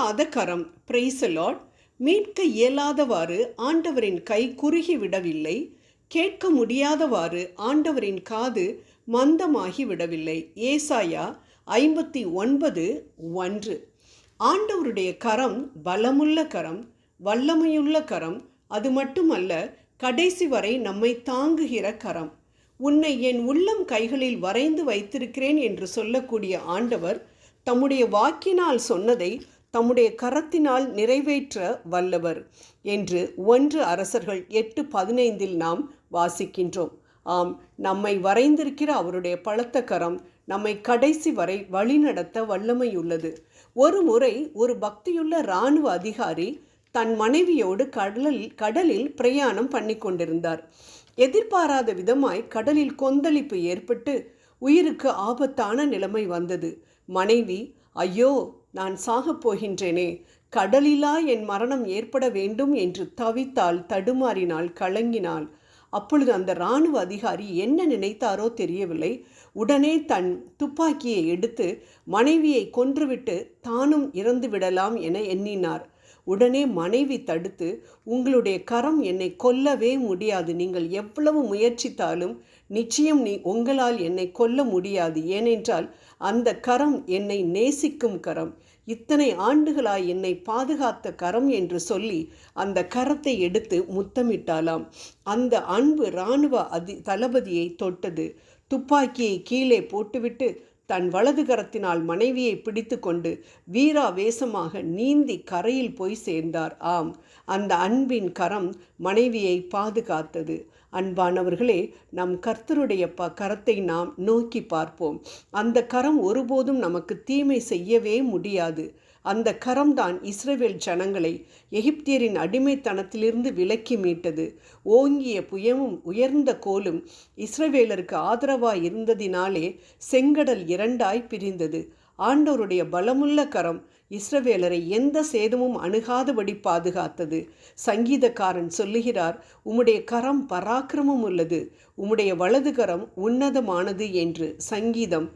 பேசாத கரம். Praise the Lord. மீட்க இயலாதவாறு ஆண்டவரின் கை குறுகி விடவில்லை, கேட்க முடியாதவாறு ஆண்டவரின் காது மந்தமாகி விடவில்லை. ஏசாயா 59:1. ஆண்டவருடைய கரம் பலமுள்ள கரம், வல்லமையுள்ள கரம். அது மட்டுமல்ல, கடைசி வரை நம்மை தாங்குகிற கரம். உன்னை என் உள்ளம் கைகளில் வரைந்து வைத்திருக்கிறேன் என்று சொல்லக்கூடிய ஆண்டவர் தம்முடைய வாக்கினால் சொன்னதை தம்முடைய கரத்தினால் நிறைவேற்ற வல்லவர் என்று 1 அரசர்கள் 8:15 நாம் வாசிக்கின்றோம். ஆம், நம்மை வரைந்திருக்கிற அவருடைய பலத்த கரம் நம்மை கடைசி வரை வழிநடத்த வல்லமையுள்ளது. ஒரு முறை ஒரு பக்தியுள்ள இராணுவ அதிகாரி தன் மனைவியோடு கடலில் பிரயாணம் பண்ணி கொண்டிருந்தார். எதிர்பாராத விதமாய் கடலில் கொந்தளிப்பு ஏற்பட்டு உயிருக்கு ஆபத்தான நிலைமை வந்தது. மனைவி, ஐயோ, நான் சாகப் போகின்றேனே, கடலிலா என் மரணம் ஏற்பட வேண்டும் என்று தவித்தாள், தடுமாறினாள், கலங்கினாள். அப்பொழுது அந்த இராணுவ அதிகாரி என்ன நினைத்தாரோ தெரியவில்லை. உடனே தன் துப்பாக்கியை எடுத்து மனைவியை கொன்றுவிட்டு தானும் இறந்து விடலாம் என எண்ணினார். உடனே மனைவி தடுத்து, உங்களுடைய கரம் என்னை கொல்லவே முடியாது, நீங்கள் எவ்வளவு முயற்சித்தாலும் நிச்சயம் உங்களால் என்னை கொல்ல முடியாது, ஏனென்றால் அந்த கரம் என்னை நேசிக்கும் கரம், இத்தனை ஆண்டுகளாய் என்னை பாதுகாத்த கரம் என்று சொல்லி அந்த கரத்தை எடுத்து முத்தமிட்டாலாம். அந்த அன்பு இராணுவ தளபதியை தொட்டது. துப்பாக்கியை கீழே போட்டுவிட்டு தன் வலது கரத்தினால் மனைவியை பிடித்து கொண்டு வீராவேசமாக நீந்தி கரையில் போய் சேர்ந்தார். ஆம், அந்த அன்பின் கரம் மனைவியை பாதுகாத்தது. அன்பானவர்களே, நம் கர்த்தருடைய கரத்தை நாம் நோக்கி பார்ப்போம். அந்த கரம் ஒருபோதும் நமக்கு தீமை செய்யவே முடியாது. அந்த கரம்தான் இஸ்ரவேல் ஜனங்களை எகிப்தியரின் அடிமைத்தனத்திலிருந்து விலக்கி மீட்டது. ஓங்கிய புயமும் உயர்ந்த கோலும் இஸ்ரவேலருக்கு ஆதரவாய் இருந்ததினாலே செங்கடல் 2ஆய் பிரிந்தது. ஆண்டவருடைய பலமுள்ள கரம் இஸ்ரவேலரை எந்த சேதமும் அணுகாதபடி பாதுகாத்தது. சங்கீதக்காரன் சொல்லுகிறார், உம்முடைய கரம் பராக்கிரமம் உள்ளது, உம்முடைய வலது கரம் உன்னதமானது என்று. சங்கீதம்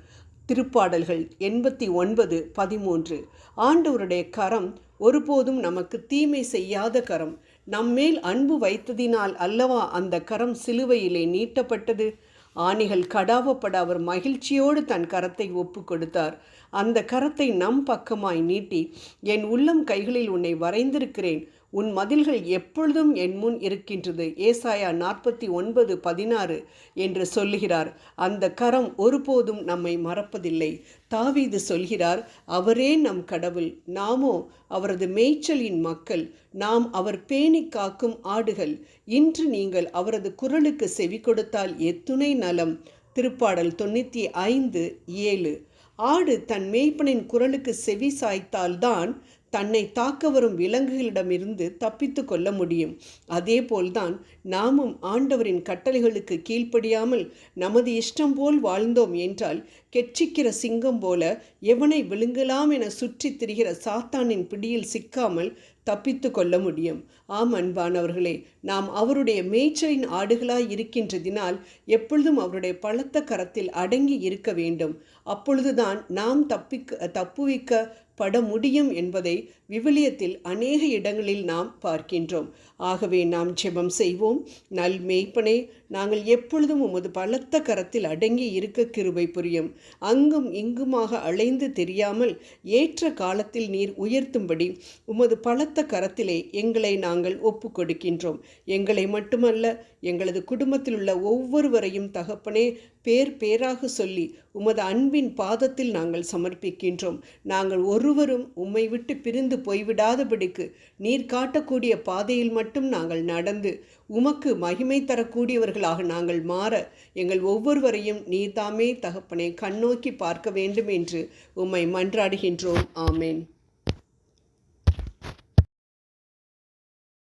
திருப்பாடல்கள் 89:13. ஆண்டவருடைய கரம் ஒருபோதும் நமக்கு தீமை செய்யாத கரம். நம்மேல் அன்பு வைத்ததினால் அல்லவா அந்த கரம் சிலுவையிலே நீட்டப்பட்டது. ஆணிகள் கடாவப்பட அவர் மகிழ்ச்சியோடு தன் கரத்தை ஒப்பு கொடுத்தார். அந்த கரத்தை நம் பக்கமாய் நீட்டி, என் உள்ளம் கைகளில் உன்னை வரைந்திருக்கிறேன், உன் மதில்கள் எப்பொழுதும் என் முன் இருக்கின்றது, ஏசாயா 49:16 என்று சொல்லுகிறார். அந்த கரம் ஒருபோதும் நம்மை மறப்பதில்லை. தாவீது சொல்கிறார், அவரே நம் கடவுள், நாமோ அவரது மேய்ச்சலின் மக்கள், நாம் அவர் பேணி காக்கும் ஆடுகள். இன்று நீங்கள் அவரது குரலுக்கு செவி கொடுத்தால் எத்துணை நலம். திருப்பாடல் 95:7. ஆடு தன் மேய்ப்பனின் குரலுக்கு செவி சாய்த்தால்தான் தன்னை தாக்க வரும் விலங்குகளிடமிருந்து தப்பித்து கொள்ள முடியும். அதேபோல்தான் நாமும் ஆண்டவரின் கட்டளைகளுக்கு கீழ்ப்படியாமல் நமது இஷ்டம் போல் வாழ்ந்தோம் என்றால் கெச்சிக்கிற சிங்கம் போல எவனை விழுங்கலாம் என சுற்றி திரிகிற சாத்தானின் பிடியில் சிக்காமல் தப்பித்து கொள்ள முடியும். ஆம் அன்பானவர்களே, நாம் அவருடைய மேய்ச்சலின் ஆடுகளாய் இருக்கின்றதினால் எப்பொழுதும் அவருடைய பலத்த கரத்தில் அடங்கி இருக்க வேண்டும். அப்பொழுதுதான் நாம் தப்புவிக்கப்பட முடியும் என்பதை விவிலியத்தில் அநேக இடங்களில் நாம் பார்க்கின்றோம். ஆகவே நாம் ஜெபம் செய்வோம். நல் மேய்ப்பனே, நாங்கள் எப்பொழுதும் உமது பலத்த கரத்தில் அடங்கி இருக்க கிருபை புரியும். அங்கும் இங்குமாக அலைந்து தெரியாமல் ஏற்ற காலத்தில் நீர் உயர்த்தும்படி உமது பலத்த கரத்திலே எங்களை நாங்கள் ஒப்பு கொடுக்கின்றோம். எங்களை மட்டுமல்ல, எங்களது குடும்பத்தில் உள்ள ஒவ்வொருவரையும் தகப்பனே பேர் பேராக சொல்லி உமது அன்பின் பாதத்தில் நாங்கள் சமர்ப்பிக்கின்றோம். நாங்கள் ஒருவரும் உம்மை விட்டு பிரிந்து போய்விடாதபடிக்கு நீர் காட்டக்கூடிய பாதையில் மட்டும் நாங்கள் நடந்து உமக்கு மகிமை தரக்கூடியவர்களாக நாங்கள் மாற எங்கள் ஒவ்வொருவரையும் நீர்தாமே தகப்பனே கண்ணோக்கி பார்க்க வேண்டும் என்று உம்மை மன்றாடுகின்றோம். ஆமேன்.